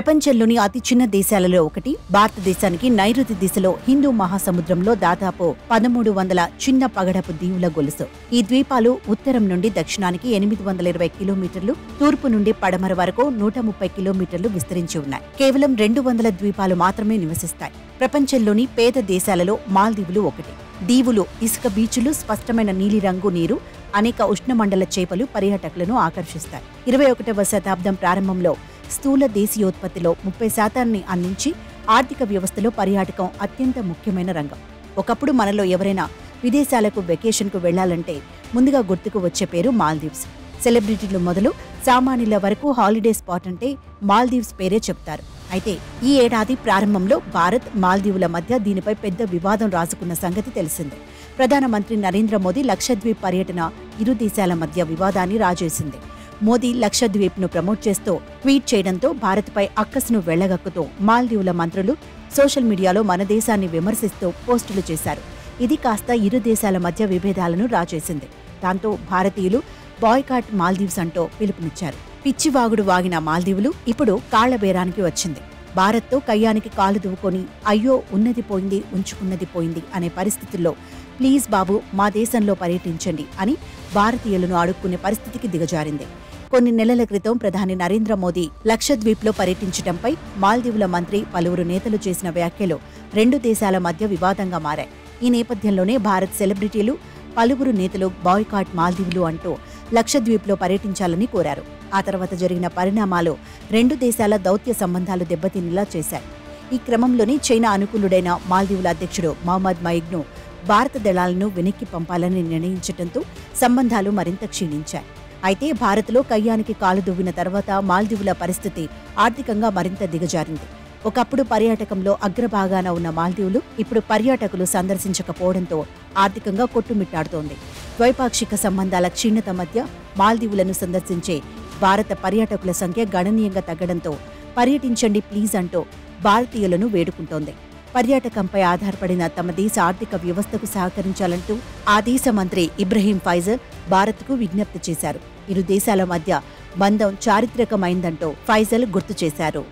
ప్రపంచంలోని అతి చిన్న దేశాలలో ఒకటి భారతదేశానికి నైరుతి దిశలో హిందూ మహాసముద్రంలో దాదాపు 1300 చిన్న పగడపు దీవుల గొలుసు. ఈ ద్వీపాలు ఉత్తరం నుండి దక్షిణానికి 820 కిలోమీటర్లు, తూర్పు నుండి పడమర వరకు 130 కిలోమీటర్లు విస్తరించి ఉన్నాయి. కేవలం 200 ద్వీపాలు మాత్రమే నివసిస్తాయి. ప్రపంచంలోని పేద దేశాలలో మాల్దీవులు ఒకటి. దీవులు, ఇసుక బీచులు, స్పష్టమైన నీలిరంగు నీరు, అనేక ఉష్ణమండల చేపలు పర్యాటకులను ఆకర్షిస్తాయి. 21వ శతాబ్దం ప్రారంభంలో స్థూల దేశీయోత్పత్తిలో 30% అందించి ఆర్థిక వ్యవస్థలో పర్యాటకం అత్యంత ముఖ్యమైన రంగం. ఒకప్పుడు మనలో ఎవరైనా విదేశాలకు వెకేషన్కు వెళ్లాలంటే ముందుగా గుర్తుకు వచ్చే పేరు మాల్దీవ్స్. సెలబ్రిటీలు మొదలు సామాన్యుల వరకు హాలిడే స్పాట్ అంటే మాల్దీవ్స్ పేరే చెప్తారు. అయితే ఈ ఏడాది ప్రారంభంలో భారత్, మాల్దీవుల మధ్య దీనిపై పెద్ద వివాదం రాసుకున్న సంగతి తెలిసిందే. ప్రధానమంత్రి నరేంద్ర మోదీ లక్షద్వీప్ పర్యటన ఇరు దేశాల మధ్య వివాదాన్ని రాజేసింది. మోదీ లక్షద్వీప్ను ప్రమోట్ చేస్తూ ట్వీట్ చేయడంతో భారత్పై అక్కసును వెళ్లగక్కుతూ మాల్దీవుల మంత్రులు సోషల్ మీడియాలో మన దేశాన్ని విమర్శిస్తూ పోస్టులు చేశారు. ఇది కాస్త ఇరు దేశాల మధ్య విభేదాలను రాజేసింది. దాంతో భారతీయులు బాయ్కాట్ మాల్దీవ్స్ అంటూ పిలుపునిచ్చారు. పిచ్చివాగుడు వాగిన మాల్దీవులు ఇప్పుడు కాళ్లబేరానికి వచ్చింది. భారత్తో కయ్యానికి కాలు దువ్వుకొని అయ్యో ఉన్నది పోయింది, ఉంచుకున్నది పోయింది అనే పరిస్థితుల్లో ప్లీజ్ బాబు మా దేశంలో పర్యటించండి అని భారతీయులను అడుక్కునే పరిస్థితికి దిగజారింది. కొన్ని నెలల క్రితం ప్రధాని నరేంద్ర మోదీ లక్షద్వీప్లో పర్యటించడంపై మాల్దీవుల మంత్రి, పలువురు నేతలు చేసిన వ్యాఖ్యలు రెండు దేశాల మధ్య వివాదంగా మారాయి. ఈ నేపథ్యంలోనే భారత్ సెలబ్రిటీలు, పలువురు నేతలు బాయ్కాట్ మాల్దీవులు అంటూ లక్షద్వీప్లో పర్యటించాలని కోరారు. ఆ తర్వాత జరిగిన పరిణామాలు రెండు దేశాల దౌత్య సంబంధాలు దెబ్బతినేలా చేశాయి. ఈ క్రమంలోనే చైనా అనుకూలుడైన మాల్దీవుల అధ్యక్షుడు మహమ్మద్ మయిగ్ను భారత దళాలను వెనక్కి పంపాలని నిర్ణయించడంతో సంబంధాలు మరింత క్షీణించాయి. అయితే భారత్లో కయ్యానికి కాలు దువ్విన తర్వాత మాల్దీవుల పరిస్థితి ఆర్థికంగా మరింత దిగజారింది. ఒకప్పుడు పర్యాటకంలో అగ్రభాగాన ఉన్న మాల్దీవులు ఇప్పుడు పర్యాటకులు సందర్శించకపోవడంతో ఆర్థికంగా కొట్టుమిట్టాడుతోంది. ద్వైపాక్షిక సంబంధాల క్షీణత మధ్య మాల్దీవులను సందర్శించే భారత పర్యాటకుల సంఖ్య గణనీయంగా తగ్గడంతో పర్యటించండి ప్లీజ్ అంటూ భారతీయులను వేడుకుంటోంది. పర్యాటకంపై ఆధారపడిన తమ దేశ ఆర్థిక వ్యవస్థకు సహకరించాలంటూ ఆ దేశ మంత్రి ఇబ్రహీం ఫైజల్ భారత్కు విజ్ఞప్తి చేశారు. ఇరు దేశాల మధ్య బంధం చారిత్రకమైందంటూ ఫైజల్ గుర్తు చేశారు.